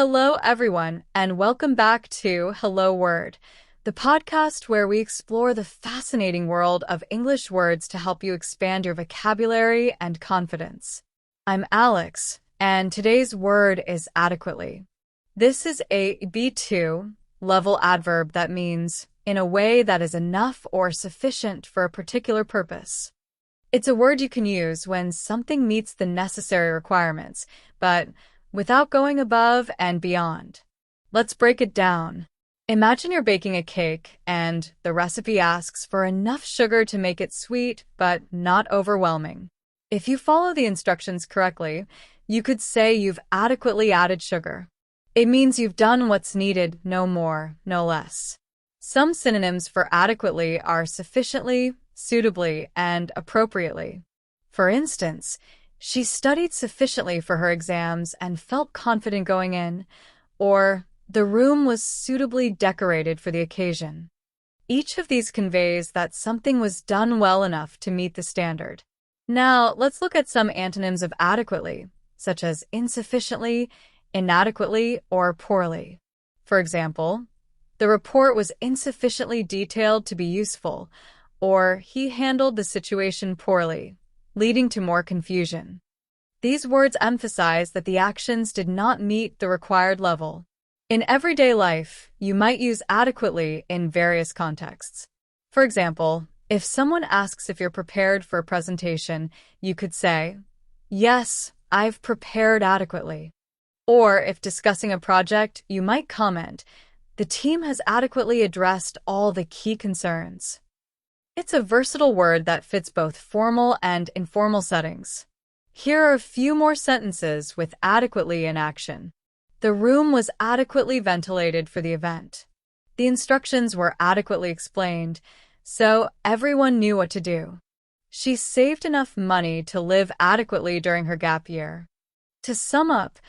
Hello, everyone, and welcome back to Hello Word, the podcast where we explore the fascinating world of English words to help you expand your vocabulary and confidence. I'm Alex, and today's word is adequately. This is a B2 level adverb that means in a way that is enough or sufficient for a particular purpose. It's a word you can use when something meets the necessary requirements, but without going above and beyond. Let's break it down. Imagine you're baking a cake and the recipe asks for enough sugar to make it sweet but not overwhelming. If you follow the instructions correctly, you could say you've adequately added sugar. It means you've done what's needed, no more, no less. Some synonyms for adequately are sufficiently, suitably, and appropriately. For instance, she studied sufficiently for her exams and felt confident going in, or the room was suitably decorated for the occasion. Each of these conveys that something was done well enough to meet the standard. Now, let's look at some antonyms of adequately, such as insufficiently, inadequately, or poorly. For example, the report was insufficiently detailed to be useful, or he handled the situation poorly, leading to more confusion. These words emphasize that the actions did not meet the required level. In everyday life, you might use adequately in various contexts. For example, if someone asks if you're prepared for a presentation, you could say, "Yes, I've prepared adequately." Or if discussing a project, you might comment, "The team has adequately addressed all the key concerns." It's a versatile word that fits both formal and informal settings. Here are a few more sentences with adequately in action. The room was adequately ventilated for the event. The instructions were adequately explained, so everyone knew what to do. She saved enough money to live adequately during her gap year. To sum up,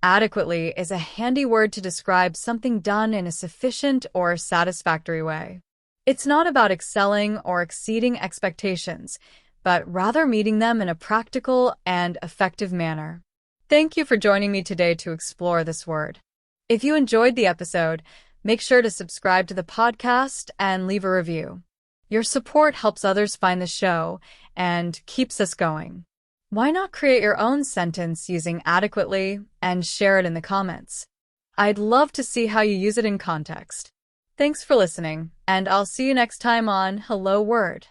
adequately is a handy word to describe something done in a sufficient or satisfactory way. It's not about excelling or exceeding expectations, but rather meeting them in a practical and effective manner. Thank you for joining me today to explore this word. If you enjoyed the episode, make sure to subscribe to the podcast and leave a review. Your support helps others find the show and keeps us going. Why not create your own sentence using adequately and share it in the comments? I'd love to see how you use it in context. Thanks for listening, and I'll see you next time on Hello Word.